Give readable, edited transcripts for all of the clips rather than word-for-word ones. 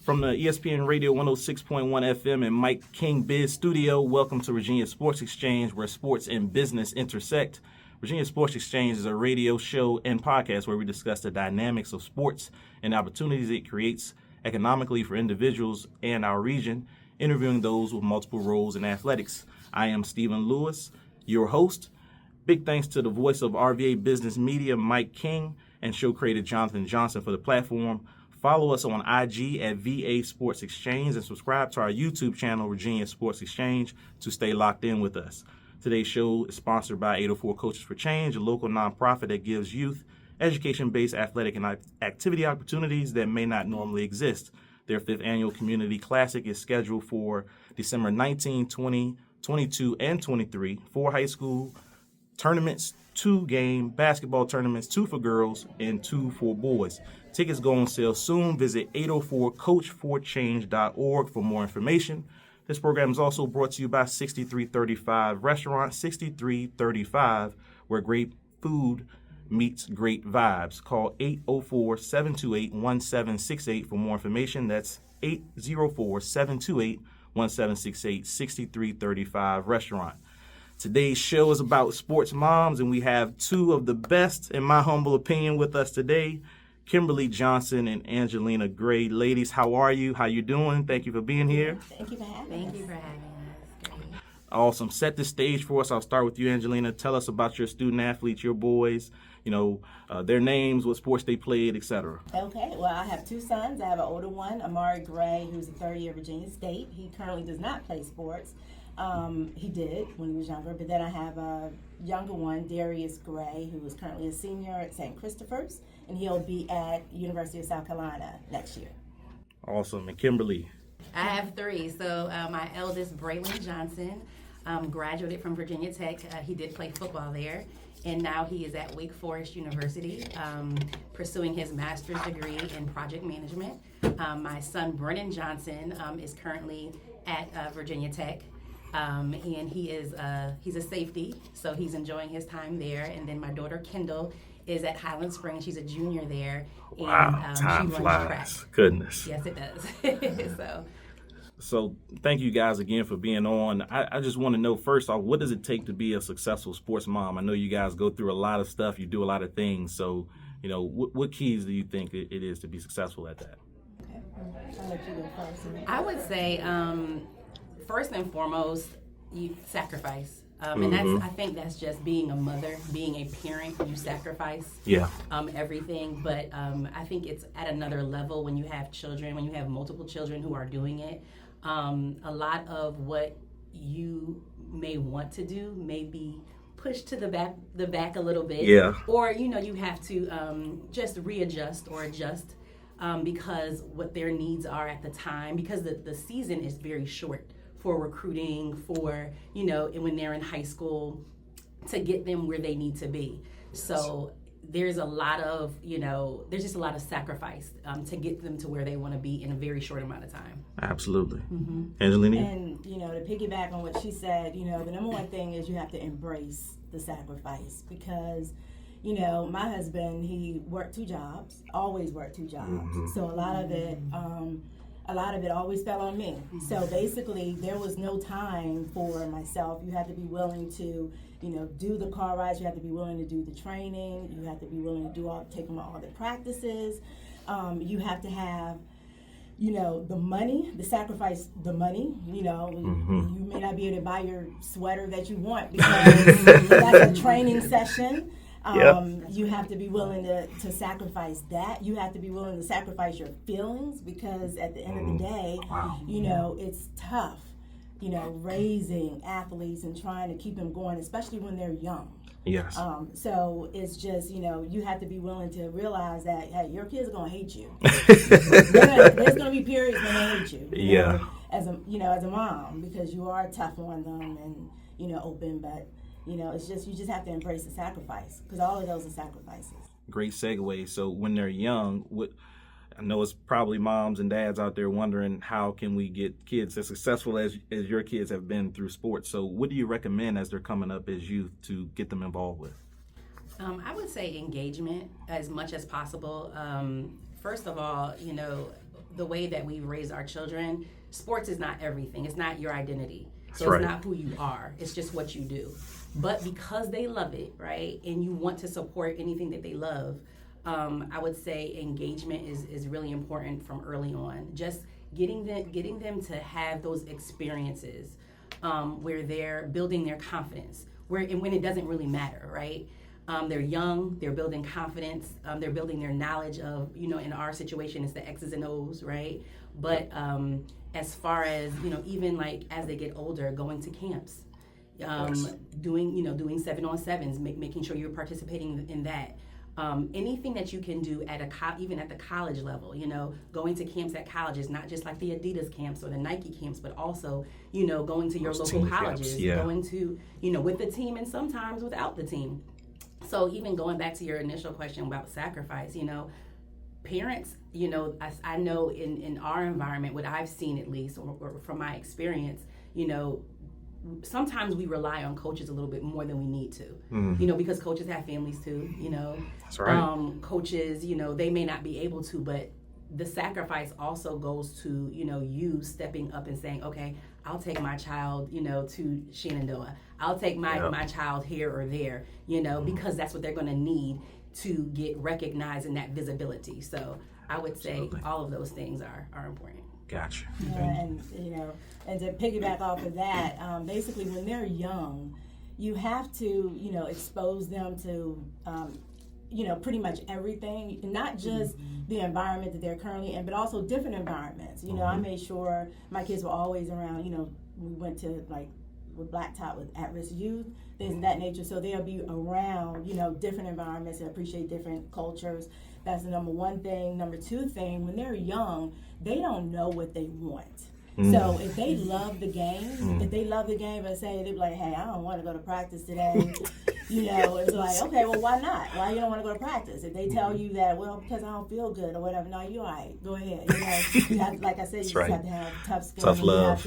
From the ESPN Radio 106.1 FM and Mike King Biz Studio, welcome to Virginia Sports Exchange, where sports and business intersect. Virginia Sports Exchange is a radio show and podcast where we discuss the dynamics of sports and opportunities it creates economically for individuals and our region, interviewing those with multiple roles in athletics. I am Stephen Lewis, your host. Big thanks to the voice of RVA Business Media, Mike King, and show creator Kyndall Johnson for the platform. Follow us on IG at VA Sports Exchange and subscribe to our YouTube channel, Virginia Sports Exchange, to stay locked in with us. Today's show is sponsored by 804 Coaches for Change, a local nonprofit that gives youth education-based athletic and activity opportunities that may not normally exist. Their 5th annual Community Classic is scheduled for December 19, 20, 22, and 23, 4 high school tournaments, 2 game basketball tournaments, 2 for girls and 2 for boys. Tickets go on sale soon. Visit 804coachforchange.org for more information. This program is also brought to you by 6335 Restaurant, 6335, where great food meets great vibes. Call 804-728-1768 for more information. That's 804-728-1768, 6335 Restaurant. Today's show is about sports moms, and we have 2 of the best, in my humble opinion, with us today. Kimberly Johnson and Angelena Gray. Ladies, how are you? How you doing? Thank you for being here. Thank you for having us. Great. Awesome. Set the stage for us. I'll start with you, Angelena. Tell us about your student athletes, your boys, their names, what sports they played, etc. Okay, well, I have 2 sons. I have an older one, Amari Gray, who's a 3rd year Virginia State. He currently does not play sports. He did when he was younger, but then I have a younger one, Darius Gray, who is currently a senior at St. Christopher's, and he'll be at University of South Carolina next year. Awesome. And Kimberly? I have 3. So my eldest, Braylon Johnson, graduated from Virginia Tech. He did play football there, and now he is at Wake Forest University, pursuing his master's degree in project management. My son, Brennan Johnson, is currently at Virginia Tech. And he's a safety, so he's enjoying his time there. And then my daughter, Kyndall, is at Highland Springs. She's a junior there. Wow, and, time she flies. Track. Goodness. Yes, it does. So thank you guys again for being on. I just want to know, first off, what does it take to be a successful sports mom? I know you guys go through a lot of stuff. You do a lot of things. So, what keys do you think it is to be successful at that? Okay, I'll let you go first. I would say, first and foremost, you sacrifice. And I think that's just being a mother, being a parent. You sacrifice everything. But I think it's at another level when you have children, when you have multiple children who are doing it. A lot of what you may want to do may be pushed to the back a little bit. Yeah. Or, you have to just readjust or adjust because what their needs are at the time, because the season is very short for recruiting, for, when they're in high school, to get them where they need to be. So there's a lot of, there's just a lot of sacrifice to get them to where they want to be in a very short amount of time. Absolutely. Mm-hmm. Angelena? And, to piggyback on what she said, the number one thing is you have to embrace the sacrifice because, my husband, he worked 2 jobs, always worked 2 jobs. Mm-hmm. So a lot of it always fell on me. So basically, there was no time for myself. You had to be willing to, do the car rides. You have to be willing to do the training. You have to be willing to take them all the practices. You have to have, the money, sacrifice the money. You may not be able to buy your sweater that you want because that's a training session. You have to be willing to sacrifice that. You have to be willing to sacrifice your feelings because at the end of the day, it's tough, raising athletes and trying to keep them going, especially when they're young. Yes. So it's just, you have to be willing to realize that, hey, your kids are going to hate you. There's going to be periods when they hate you. As a mom, because you are tough on them and, open, but it's just, you just have to embrace the sacrifice because all of those are sacrifices. Great segue. So when they're young, I know it's probably moms and dads out there wondering how can we get kids as successful as your kids have been through sports. So what do you recommend as they're coming up as youth to get them involved with? I would say engagement as much as possible. First of all, the way that we raise our children, sports is not everything. It's not your identity. So right. It's not who you are. It's just what you do. But because they love it, right, and you want to support anything that they love, I would say engagement is really important from early on. Just getting them to have those experiences where they're building their confidence, and when it doesn't really matter, right? They're young, they're building confidence, they're building their knowledge of, in our situation, it's the X's and O's, right? But as far as, even like as they get older, going to camps, doing 7-on-7s, making sure you're participating in that. Anything that you can do even at the college level, going to camps at colleges, not just like the Adidas camps or the Nike camps, but also, going to your local colleges, going to, with the team and sometimes without the team. So even going back to your initial question about sacrifice, parents, I know in our environment, what I've seen at least, or from my experience, sometimes we rely on coaches a little bit more than we need to, because coaches have families too, That's right. Coaches, they may not be able to, but the sacrifice also goes to, you stepping up and saying, okay, I'll take my child, to Shenandoah. I'll take my child here or there, because that's what they're going to need to get recognized in that visibility. So I would say all of those things are important. Gotcha. Yeah, and and to piggyback off of that, basically when they're young, you have to expose them to pretty much everything, not just the environment that they're currently in, but also different environments. I made sure my kids were always around. We went to with Blacktop with at-risk youth, things of that nature. So they'll be around different environments and appreciate different cultures. That's the number one thing. Number two thing, when they're young, they don't know what they want. So if they love the game, and say, they're like, hey, I don't want to go to practice today, it's like, okay, well, why not? Why you don't want to go to practice? If they tell you that, well, because I don't feel good or whatever, no, you're all right, go ahead. You have, like I said, you just have to have tough skin. Tough love,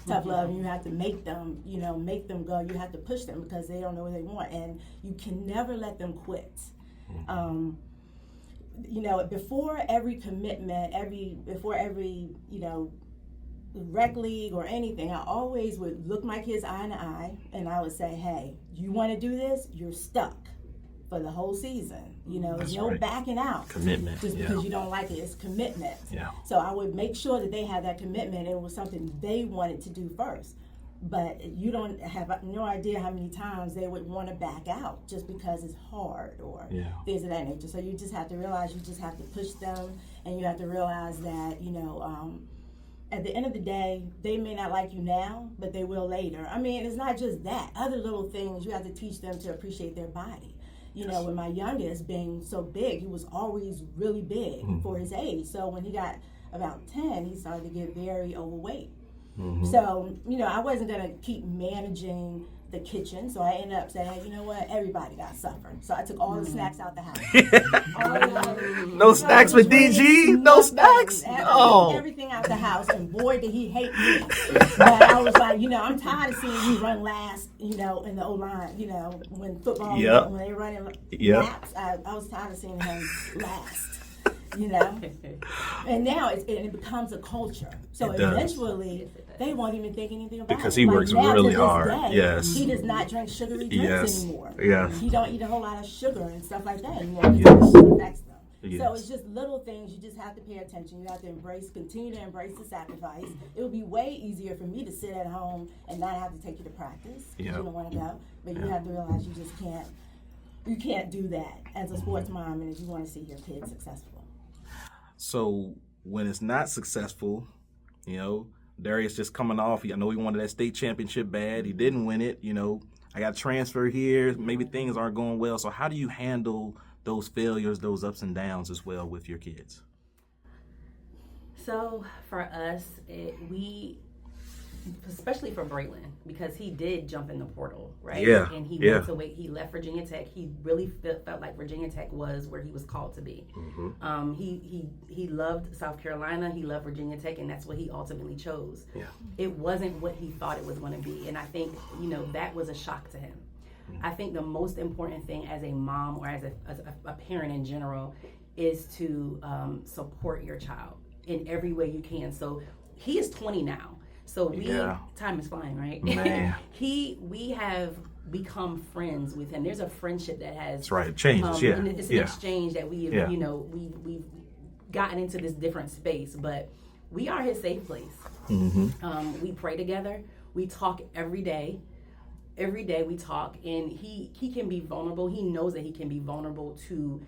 Tough love, and you have to make them go. You have to push them because they don't know what they want, and you can never let them quit. Before every commitment, before every rec league or anything, I always would look my kids eye in the eye and I would say, hey, you want to do this? You're stuck for the whole season. There's no backing out. Commitment. Just because you don't like it. It's commitment. Yeah. So I would make sure that they had that commitment. It was something they wanted to do first. But you don't have no idea how many times they would want to back out just because it's hard or things of that nature. So you just have to realize you just have to push them, and you have to realize that, at the end of the day, they may not like you now, but they will later. I mean, it's not just that. Other little things, you have to teach them to appreciate their body. With my youngest being so big, he was always really big for his age. So when he got about 10, he started to get very overweight. So, I wasn't going to keep managing the kitchen, so I ended up saying, hey, you know what, everybody got to suffer. So I took all the snacks out the house. No snacks with DG? No snacks? No. Everything out the house, and boy, did he hate me. But I was like, I'm tired of seeing you run last, in the O-line, when football, when they running laps, I was tired of seeing him last. And now it becomes a culture. So eventually, they won't even think anything about it. Because he works really hard. Yes. He does not drink sugary drinks anymore. Yes. He don't eat a whole lot of sugar and stuff like that anymore because it affects them. Yes. So it's just little things. You just have to pay attention. You have to continue to embrace the sacrifice. It would be way easier for me to sit at home and not have to take you to practice because you don't want to go. But you have to realize you just can't. You can't do that as a sports mom, and if you want to see your kids successful. So when it's not successful, Darius just coming off. I know he wanted that state championship bad. He didn't win it. I got transfer here. Maybe things aren't going well. So how do you handle those failures, those ups and downs as well with your kids? So for us, especially for Braylon, because he did jump in the portal, right? Yeah. And he went away. He left Virginia Tech. He really felt like Virginia Tech was where he was called to be. He loved South Carolina. He loved Virginia Tech, and that's what he ultimately chose. Yeah. It wasn't what he thought it was going to be, and I think that was a shock to him. I think the most important thing as a mom or as a parent in general is to support your child. in every way you can. So he is 20 now. So time is flying, right? Man. We have become friends with him. There's a friendship that has. That's right. It changes. And it's an exchange that we have, we've gotten into this different space, but we are his safe place. We pray together. We talk every day. Every day we talk, and he can be vulnerable. He knows that he can be vulnerable to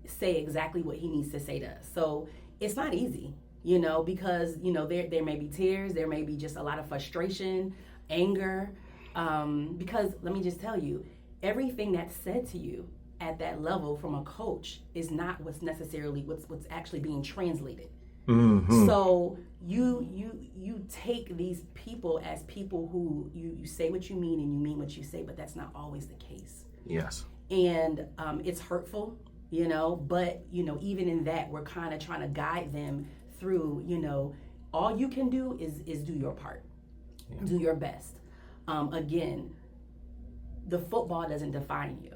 say exactly what he needs to say to us. So it's not easy, because, there may be tears, there may be just a lot of frustration, anger, because let me just tell you, everything that's said to you at that level from a coach is not what's actually being translated. So you take these people as people who you say what you mean and you mean what you say, but that's not always the case. Yes. And it's hurtful, but even in that, we're kind of trying to guide them through, all you can do is do your part. Do your best. Again, the football doesn't define you.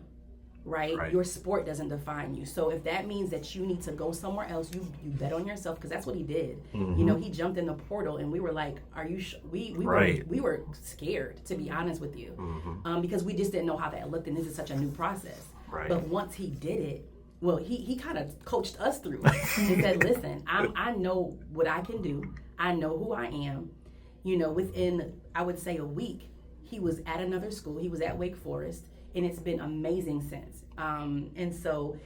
Right? Your sport doesn't define you. So if that means that you need to go somewhere else, you bet on yourself, because that's what he did. He jumped in the portal, and we were like, "Are you?" We were scared, to be honest with you, because we just didn't know how that looked, and this is such a new process. Right. But once he did it, well, he kind of coached us through it and said, "Listen, I know what I can do. I know who I am." Within, I would say, a week, he was at another school. He was at Wake Forest. And it's been amazing since. And so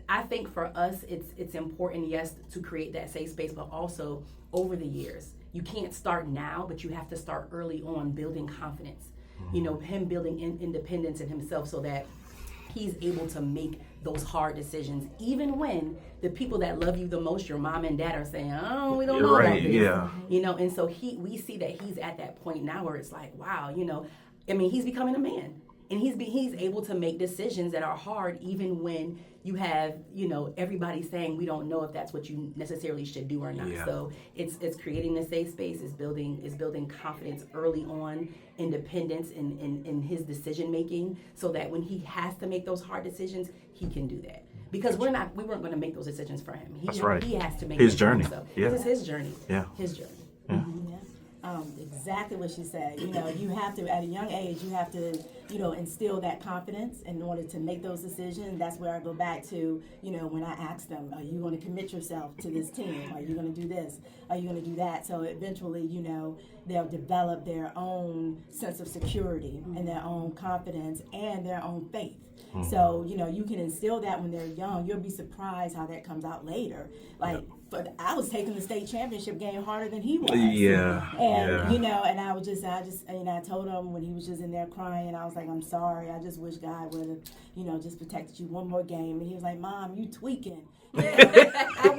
I think for us, it's important, yes, to create that safe space, but also over the years. You can't start now, but you have to start early on building confidence. Him building independence in himself so that he's able to make those hard decisions, even when the people that love you the most, your mom and dad, are saying, "Oh, we don't know about this." Yeah. And so we see that he's at that point now where it's like, wow, he's becoming a man. And he's able to make decisions that are hard, even when you have, everybody saying we don't know if that's what you necessarily should do or not. Yeah. So it's creating a safe space, is building confidence early on, independence in his decision making, so that when he has to make those hard decisions, he can do that. Because we weren't going to make those decisions for him. That's right. He has to make his journey. This is his journey. Yeah. His journey. Yeah. Exactly what she said. You have to, at a young age, you have to, instill that confidence in order to make those decisions. That's where I go back to, when I ask them, are you going to commit yourself to this team? Are you going to do this? Are you going to do that? So eventually, they'll develop their own sense of security and their own confidence and their own faith. So, you can instill that when they're young. You'll be surprised how that comes out later. But I was taking the state championship game harder than he was. Yeah. And, and I told him when he was just in there crying, I was like, I'm sorry. I just wish God would have, just protected you one more game. And he was like, Mom, you tweaking. I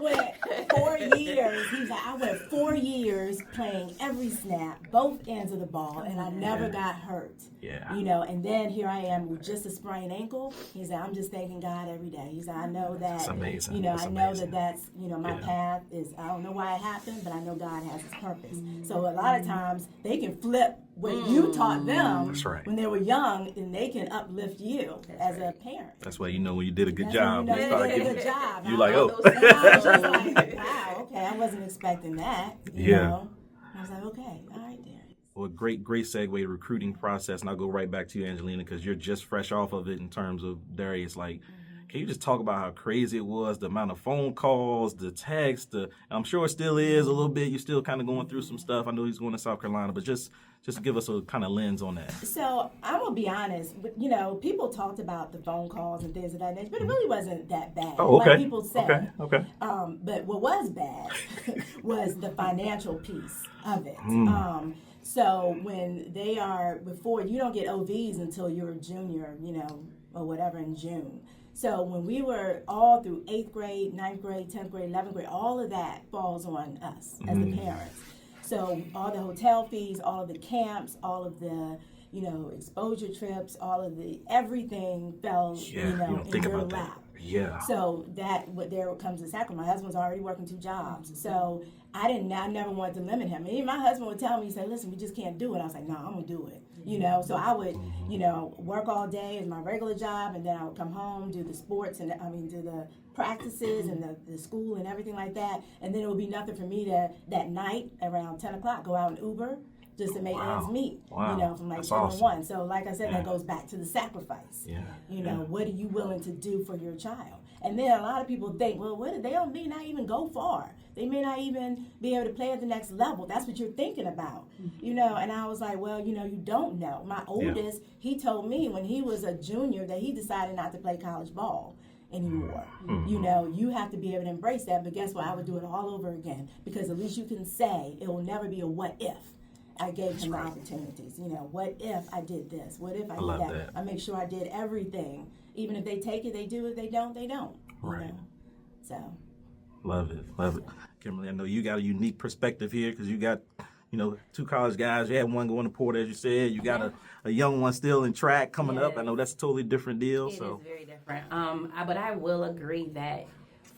went 4 years. He was like, I went 4 years playing every snap, both ends of the ball, and I never got hurt. Yeah. And then here I am with just a sprained ankle. He said, I'm just thanking God every day. He said, I know that, that's amazing. I know that's, my path is, I don't know why it happened, but I know God has his purpose. So a lot of times they can flip what you taught them when they were young, and they can uplift you as a parent. That's why when you did a good job. You did a good job. You're like, oh. And I was just like, wow, okay, I wasn't expecting that. You know? I was like, okay, all right, Darius. Well, great segue recruiting process, and I'll go right back to you, Angelena, because you're just fresh off of it in terms of Darius. Can you just talk about how crazy it was, the amount of phone calls, the texts, I'm sure it still is a little bit. You're still kind of going through some stuff. I know he's going to South Carolina, but just give us a kind of lens on that. So I'm going to be honest. People talked about the phone calls and things of that nature, but it really wasn't that bad. Oh, okay. Like people said. Okay. But what was bad was the financial piece of it. So when they are, before, you don't get OVs until you're a junior, or whatever in June. So when we were all through 8th grade, 9th grade, 10th grade, 11th grade, all of that falls on us as the parents. So all the hotel fees, all of the camps, all of the, exposure trips, all of everything fell, in your lap. Yeah. So there comes the sacrifice. My husband's already working 2 jobs. So I never wanted to limit him. Even my husband would tell me, he said, listen, we just can't do it. I was like, no, I'm going to do it. You know, so I would, you know, work all day as my regular job, and then I would come home, do the sports, and do the practices and the school and everything like that. And then it would be nothing for me to, that night around 10 o'clock, go out and Uber just to make ends meet, you know, from like That's 10 awesome. to 1. So like I said, that goes back to the sacrifice. Yeah. You know, what are you willing to do for your child? And then a lot of people think, well, they may not even go far. They may not even be able to play at the next level. That's what you're thinking about, you know. And I was like, well, you know, you don't know. My oldest, he told me when he was a junior that he decided not to play college ball anymore. You know, you have to be able to embrace that. But guess what? I would do it all over again, because at least you can say it will never be a what if. I gave him the opportunities. You know, what if I did this? What if I did that? I make sure I did everything. Even if they take it, they do. If they don't, they don't. Right. You know? So. Love it. Kimberly, I know you got a unique perspective here because you got, you know, 2 college guys. You had one going to Port, as you said. You got a young one still in track coming up. I know that's a totally different deal. It is very different. But I will agree that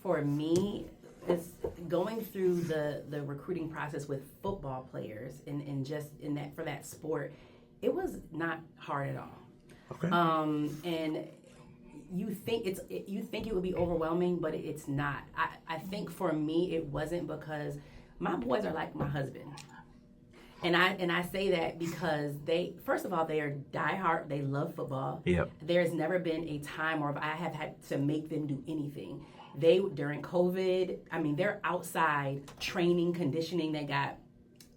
for me, it's going through the recruiting process with football players and just in that for that sport, it was not hard at all. Okay. And you think it would be overwhelming, but it's not. I think for me it wasn't, because my boys are like my husband. And I say that because they, first of all, they are diehard. They love football. Yep. There's never been a time where I have had to make them do anything. During COVID, I mean, they're outside training, conditioning.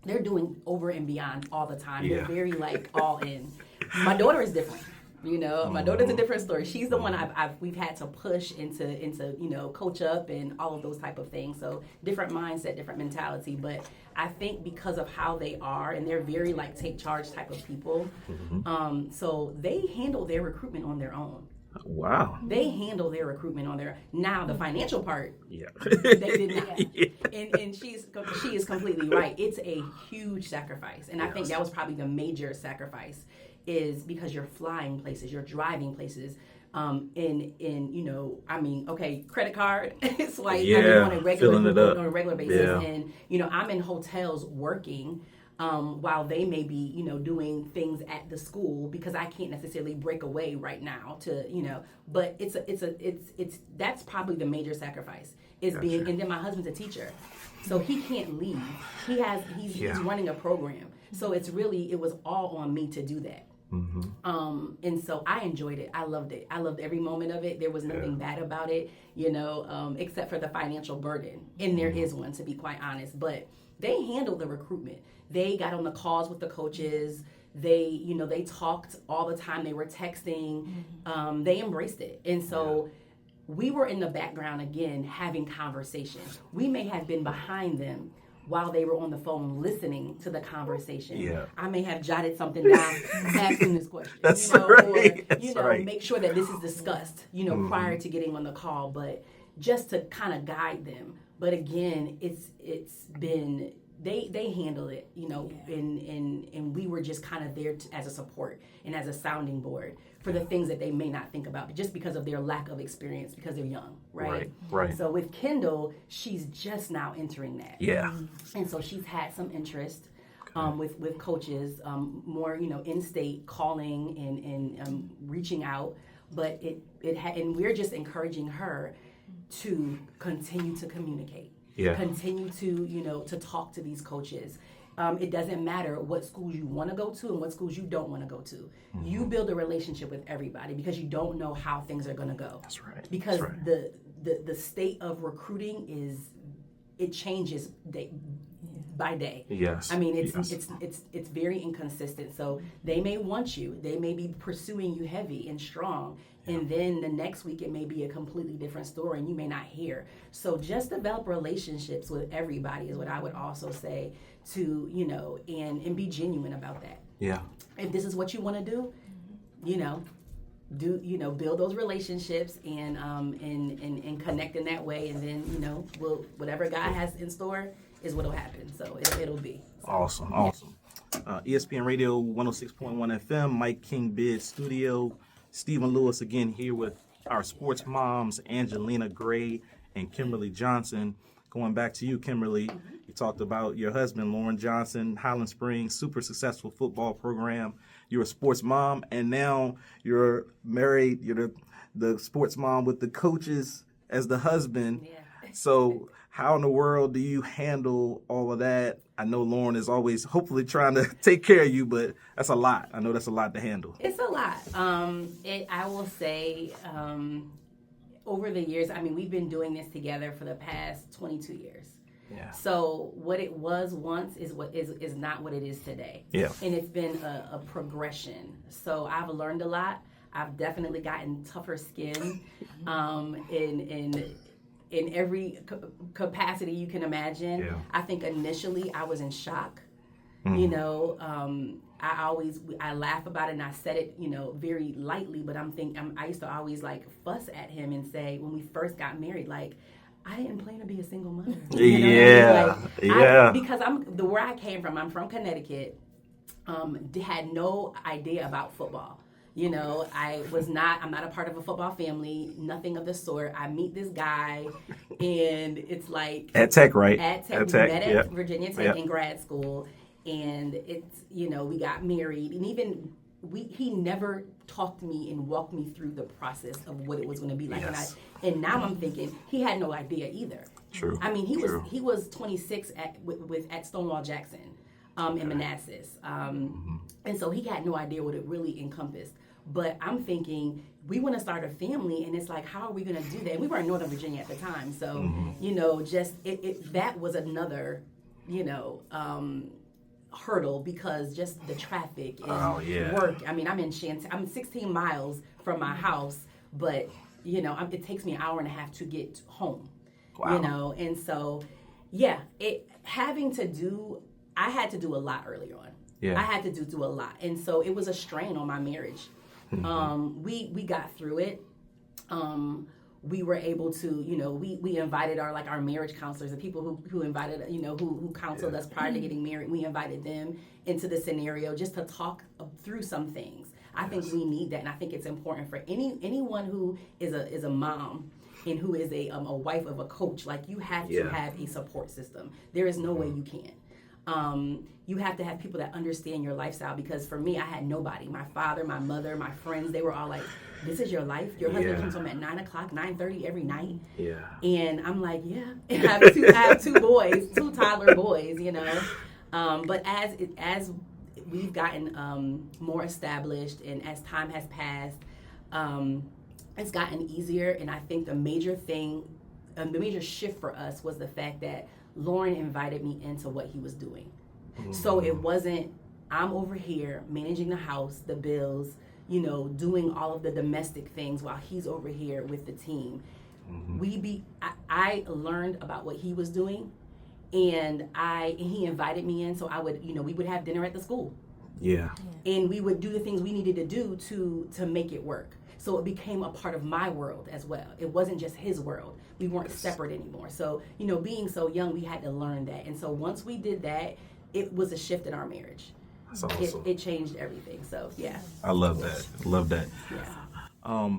They're doing over and beyond all the time. Yeah. They're very like all in. My daughter is different. You know, my daughter's a different story. She's the one we've had to push into you know, coach up and all of those type of things. So different mindset, different mentality. But I think because of how they are, and they're very like take charge type of people, so they handle their recruitment on their own. Wow. They handle their recruitment on their now the financial part. Yeah. They did not. And she is completely right. It's a huge sacrifice, and I think that was probably the major sacrifice. Is because you're flying places, you're driving places, in you know, I mean, okay, credit card, swipe on a regular basis, and you know, I'm in hotels working, while they may be, you know, doing things at the school, because I can't necessarily break away right now to, you know, but it's that's probably the major sacrifice is being, and then my husband's a teacher, so he can't leave. He's running a program, so it was all on me to do that. And so I enjoyed it. I loved it. I loved every moment of it. There was nothing bad about it, you know, except for the financial burden. And there is one, to be quite honest. But they handled the recruitment. They got on the calls with the coaches. They, you know, they talked all the time. They were texting. They embraced it. And so we were in the background, again, having conversations. We may have been behind them while they were on the phone listening to the conversation. Yeah. I may have jotted something down, asking this question. That's you know, right. Or, you know, make sure that this is discussed, you know, prior to getting on the call, but just to kind of guide them. But again, it's been, they handle it, you know, and we were just kind of there as a support and as a sounding board for the things that they may not think about, just because of their lack of experience, because they're young, right? Right. So with Kyndall, she's just now entering that. Yeah. And so she's had some interest with coaches, more, you know, in-state calling and reaching out, but and we're just encouraging her to continue to communicate. Continue to, you know, to talk to these coaches. It doesn't matter what schools you want to go to and what schools you don't want to go to. You build a relationship with everybody, because you don't know how things are going to go. That's right. Because the state of it changes day by day. Yes. I mean, it's very inconsistent. So they may want you. They may be pursuing you heavy and strong. And then the next week it may be a completely different story and you may not hear. So just develop relationships with everybody is what I would also say, to, you know, and be genuine about that. Yeah. If this is what you want to do, you know, build those relationships and connect in that way, and then, you know, whatever God has in store is what'll happen. So it'll be. So. Awesome. ESPN Radio 106.1 FM, Mike King Bid Studio. Stephen Lewis again here with our sports moms, Angelena Gray and Kimberly Johnson, Going back to you, Kimberly, you talked about your husband, Lauren Johnson, Highland Springs, super successful football program. You're a sports mom, and now you're married. You're the sports mom with the coaches as the husband. Yeah. So how in the world do you handle all of that? I know Lauren is always hopefully trying to take care of you, but that's a lot. I know that's a lot to handle. It's a lot. I will say, over the years, I mean, we've been doing this together for the past 22 years. Yeah. So what it was once is not what it is today. Yeah. And it's been a progression. So I've learned a lot. I've definitely gotten tougher skin in every capacity you can imagine. Yeah. I think initially I was in shock. You know, I laugh about it and I said it, you know, very lightly, but I used to always like fuss at him and say when we first got married, like, I didn't plan to be a single mother. You know yeah, what I mean? Like, yeah. Because where I came from, I'm from Connecticut, had no idea about football. You know, I'm not a part of a football family, nothing of the sort. I meet this guy, and it's like... At Tech, right? At Tech. We met at Virginia Tech in grad school, and it's, you know, we got married, and even... he never talked to me and walked me through the process of what it was going to be like. Yes. And now I'm thinking he had no idea either. True. I mean, he was 26 at Stonewall Jackson in Manassas. And so he had no idea what it really encompassed. But I'm thinking, we want to start a family, and it's like, how are we going to do that? And we were in Northern Virginia at the time. So, you know, just that was another, you know, hurdle because just the traffic and work. I mean, I'm 16 miles from my house, but you know, it takes me an hour and a half to get home. Wow. You know, and so yeah, I had to do a lot early on. Yeah. I had to do a lot, and so it was a strain on my marriage. We got through it. We were able to, you know, we invited our marriage counselors, the people who invited, you know, who counseled us prior to getting married. We invited them into the scenario just to talk through some things. I think we need that, and I think it's important for anyone who is a mom and who is a wife of a coach. Like, you have to have a support system. There is no way you can't. You have to have people that understand your lifestyle, because for me, I had nobody. My father, my mother, my friends, they were all like, this is your life? Your husband comes home at 9 o'clock, 9:30 every night? Yeah. And I'm like, yeah. And I have two boys, two toddler boys, you know. But as we've gotten more established and as time has passed, it's gotten easier. And I think the major shift for us was the fact that Lauren invited me into what he was doing. So it wasn't, I'm over here managing the house, the bills, you know, doing all of the domestic things while he's over here with the team. I learned about what he was doing, and he invited me in, so we would have dinner at the school. Yeah. And we would do the things we needed to do to make it work. So it became a part of my world as well. It wasn't just his world. We weren't separate anymore. So, you know, being so young, we had to learn that. And so once we did that, it was a shift in our marriage. That's awesome. It changed everything. So, yeah. I love that. Love that. Yeah.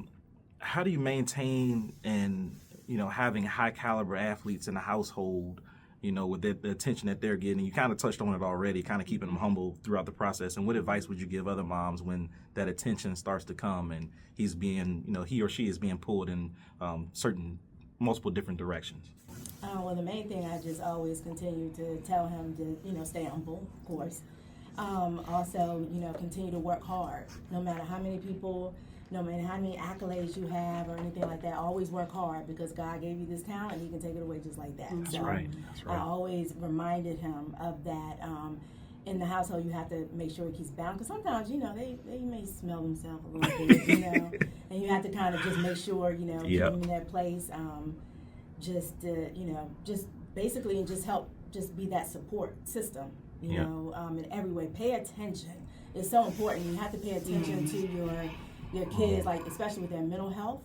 How do you maintain and, you know, having high caliber athletes in the household, you know, with the attention that they're getting? You kind of touched on it already, kind of keeping them humble throughout the process. And what advice would you give other moms when that attention starts to come and he's being, you know, he or she is being pulled in multiple different directions? Well, the main thing, I just always continue to tell him to, you know, stay humble, of course. Also, you know, continue to work hard. No matter how many people, no matter how many accolades you have or anything like that, always work hard, because God gave you this talent, He can take it away just like that. That's right. I always reminded him of that. In the household, you have to make sure it keeps balanced, because sometimes, you know, they may smell themselves a little bit, you know, and you have to kind of just make sure, you know, keep them in their place, just basically, and just help, just be that support system, you know, in every way. Pay attention. It's so important. You have to pay attention to your kids, like, especially with their mental health.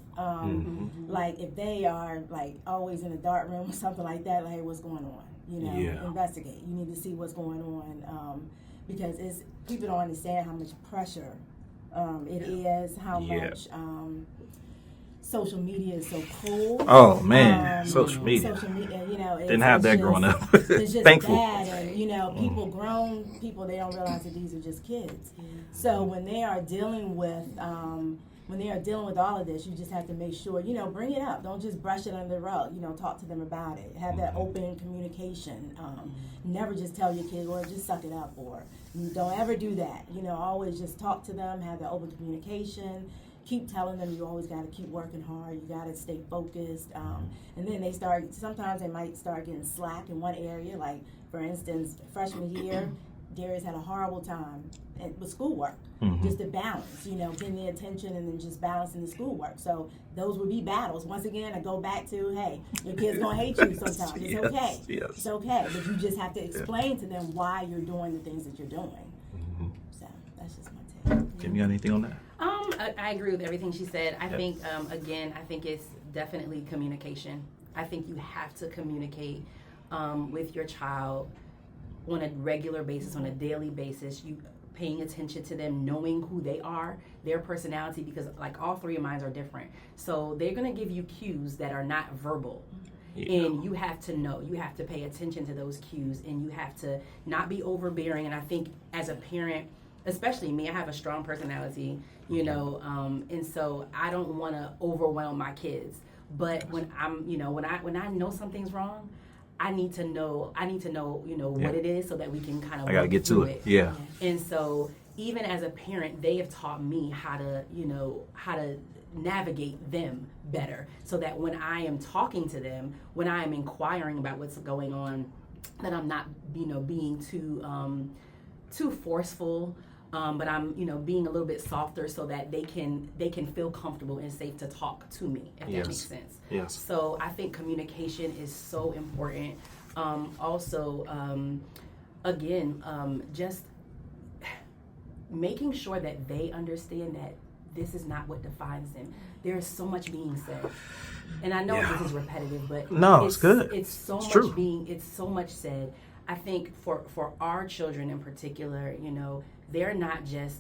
Like, if they are, like, always in a dark room or something like that, like, hey, what's going on? You know, investigate. You need to see what's going on, because people don't understand how much pressure it is, how much social media is so cool. Oh man, social media. Social media, Didn't have that growing up. It's just Thankful. bad, and grown people, they don't realize that these are just kids. Yeah. So when they are dealing with all of this, you just have to make sure, bring it up. Don't just brush it under the rug. Talk to them about it. Have that open communication. Never just tell your kid, well, just suck it up, or don't ever do that. Always just talk to them. Have that open communication. Keep telling them you always got to keep working hard. You got to stay focused. And then sometimes they might start getting slack in one area. Like, for instance, freshman year, Darius had a horrible time with schoolwork. Just to balance, getting the attention and then just balancing the schoolwork. So those would be battles. Once again, I go back to, hey, your kid's going to hate you sometimes. It's okay. Yes. It's okay. But you just have to explain to them why you're doing the things that you're doing. So that's just my take. Kim, you got anything on that? I agree with everything she said. I think, again, I think it's definitely communication. I think you have to communicate with your child on a regular basis, on a daily basis. You paying attention to them, knowing who they are, their personality, because like all three of mine are different. So they're going to give you cues that are not verbal. Yeah. And you have to know, you have to pay attention to those cues, and you have to not be overbearing. And I think as a parent, especially me, I have a strong personality, and so I don't want to overwhelm my kids. But when I'm, when I know something's wrong, I need to know, what it is, so that we can kind of gotta get to it. Yeah. And so even as a parent, they have taught me how to navigate them better, so that when I am talking to them, when I am inquiring about what's going on, that I'm not, being too forceful, but I'm, being a little bit softer, so that they can feel comfortable and safe to talk to me, if that makes sense. Yes. So I think communication is so important. Just making sure that they understand that this is not what defines them. There is so much being said, and I know this is repetitive, but no, it's good. It's so it's much true. It's so much said. I think for our children in particular, they're not just,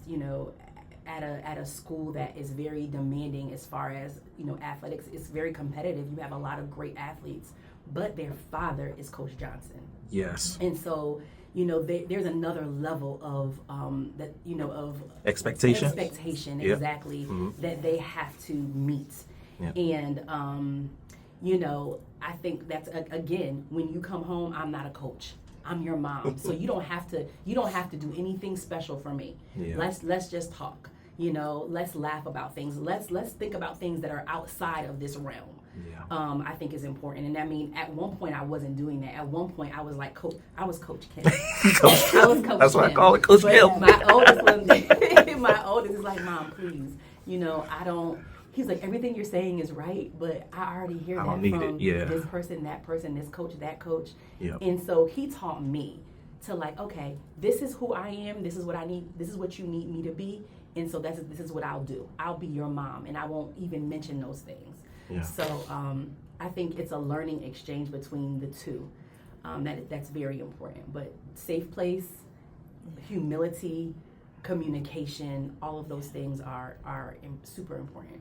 at a school that is very demanding as far as, athletics. It's very competitive. You have a lot of great athletes, but their father is Coach Johnson. Yes. And so, there's another level of of expectation, exactly, that they have to meet. Yep. And I think that's again, when you come home, I'm not a coach. I'm your mom, so you don't have to do anything special for me. Yeah. Let's just talk. Let's laugh about things. Let's think about things that are outside of this realm. Yeah. I think is important. And I mean, at one point I wasn't doing that. At one point I was like I was Coach Kim. I was Coach Kim. That's why I call it Coach Kim. My oldest is like, Mom, please. I don't. He's like, everything you're saying is right, but I already hear that from this person, that person, this coach, that coach. Yep. And so he taught me to like, okay, this is who I am. This is what I need. This is what you need me to be. And so this is what I'll do. I'll be your mom, and I won't even mention those things. Yeah. So I think it's a learning exchange between the two. That's very important. But safe place, humility, communication, all of those things are super important.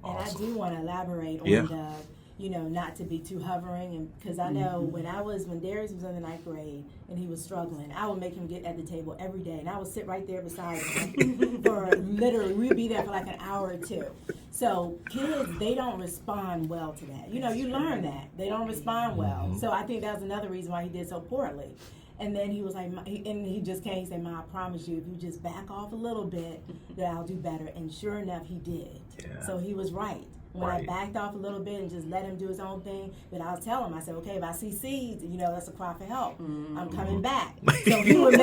And awesome. I do want to elaborate on the, not to be too hovering, and because I know when Darius was in the 9th grade and he was struggling, I would make him get at the table every day, and I would sit right there beside him for literally, we'd be there for like an hour or two. So kids, they don't respond well to that. You learn that they don't respond well. Mm-hmm. So I think that's another reason why he did so poorly. And then he was like, he just came and said, Mom, I promise you, if you just back off a little bit, that I'll do better. And sure enough, he did. Yeah. So he was right. When I backed off a little bit and just let him do his own thing, but I'll tell him, I said, okay, if I see seeds, that's a cry for help. Mm-hmm. I'm coming back. So he would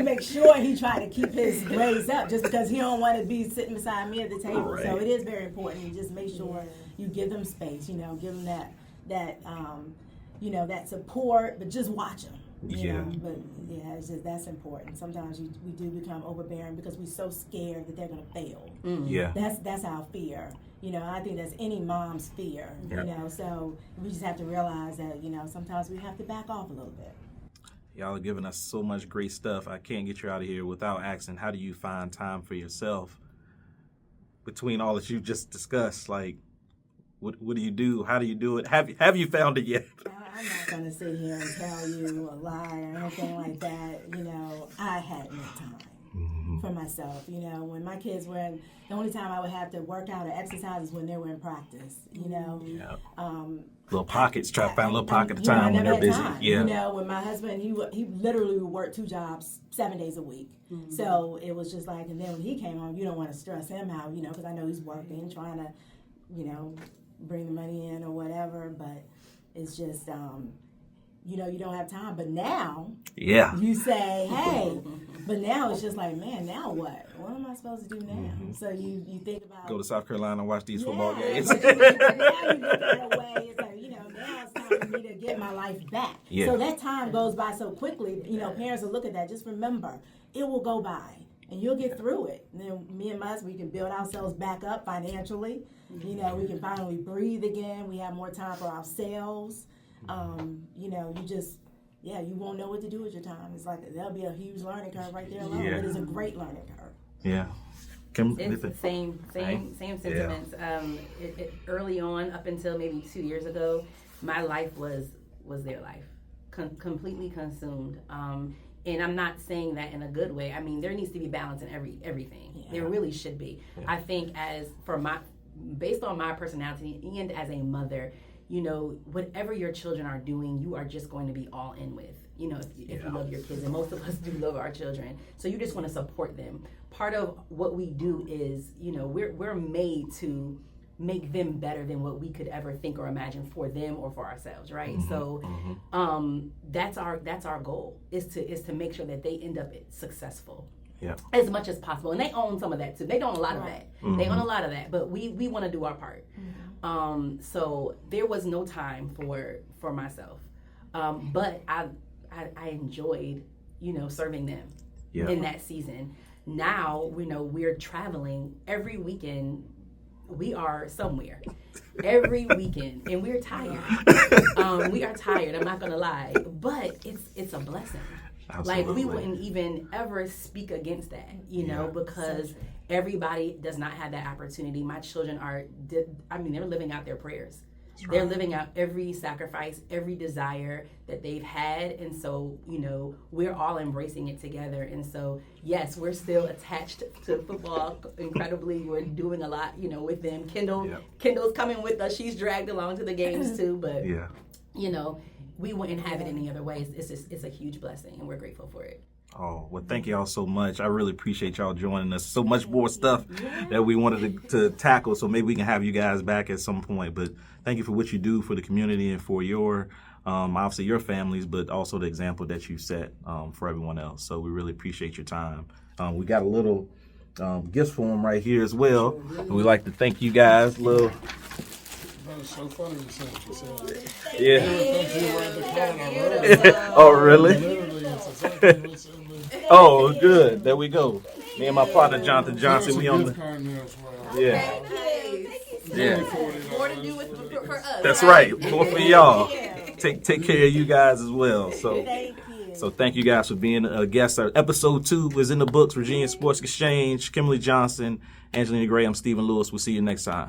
make sure he tried to keep his grades up, just because he don't want to be sitting beside me at the table. Right. So it is very important. You just make sure you give them space, give them that support, but just watch them. But it's just, that's important. Sometimes we do become overbearing because we're so scared that they're going to fail. Mm. Yeah, that's our fear. I think that's any mom's fear. Yep. So we just have to realize that sometimes we have to back off a little bit. Y'all are giving us so much great stuff. I can't get you out of here without asking, how do you find time for yourself between all that you just discussed, like, what do you do? How do you do it? Have you found it yet? I'm not going to sit here and tell you a lie or anything like that. You know, I had no time for myself. You know, when my kids were in, the only time I would have to work out or exercise is when they were in practice, you know. Yeah. Little pockets, try to find a little pocket of time when they're busy. Time. Yeah. You know, when my husband, he literally would work 2 jobs 7 days a week. So it was just like, and then when he came home, you don't want to stress him out, you know, because I know he's working, trying to, you know, bring the money in or whatever, but it's just, you know, you don't have time. But now, you say, hey, but now it's just like, man, now what? What am I supposed to do now? So you think about... Go to South Carolina and watch these football games. But now you look at a way, it's like, you know, now it's time for me to get my life back. Yeah. So that time goes by so quickly, you know, parents will look at that. Just remember, it will go by. And you'll get through it. And then me and my husband, we can build ourselves back up financially. You know, we can finally breathe again. We have more time for ourselves. You know, you just, you won't know what to do with your time. It's like, there'll be a huge learning curve right there alone. It is a great learning curve. Yeah. It's the same sentiments. Early on, up until maybe 2 years ago, my life was their life, completely consumed. And I'm not saying that in a good way. I mean, there needs to be balance in everything. Yeah. There really should be. Yeah. I think based on my personality and as a mother, you know, whatever your children are doing, you are just going to be all in with. You know, if you love your kids, and most of us do love our children, so you just want to support them. Part of what we do is, you know, we're made to make them better than what we could ever think or imagine for them or for ourselves, right? So that's our goal, is to make sure that they end up successful as much as possible. And they own some of that too. They own a lot of that. They own a lot of that, but we want to do our part. So there was no time for myself, but I enjoyed, you know, serving them in that season. Now, you know, we're traveling every weekend. We are somewhere every weekend, and we're tired. We are tired, I'm not gonna lie, but it's a blessing. Absolutely. Like, we wouldn't even ever speak against that, you know, because everybody does not have that opportunity. My children they're living out their prayers. They're living out every sacrifice, every desire that they've had. And so, you know, we're all embracing it together. And so, yes, we're still attached to football incredibly. We're doing a lot, you know, with them. Kyndall's coming with us. She's dragged along to the games too. But, you know, we wouldn't have it any other way. It's a huge blessing, and we're grateful for it. Oh, well, thank y'all so much. I really appreciate y'all joining us. So much more stuff that we wanted to tackle, so maybe we can have you guys back at some point. But thank you for what you do for the community and for your, obviously your families, but also the example that you set for everyone else. So we really appreciate your time. We got a little gift form right here as well. And we'd like to thank you guys. That was so funny you said. Oh, really? Oh, good. There we go. Me and my partner, Jonathan Johnson, we on the... More to do for us. That's right. More for y'all. Take care of you guys as well. So thank you guys for being a guest. Episode 2 is in the books. Virginia Sports Exchange, Kimberly Johnson, Angelena Gray. I'm Stephen Lewis. We'll see you next time.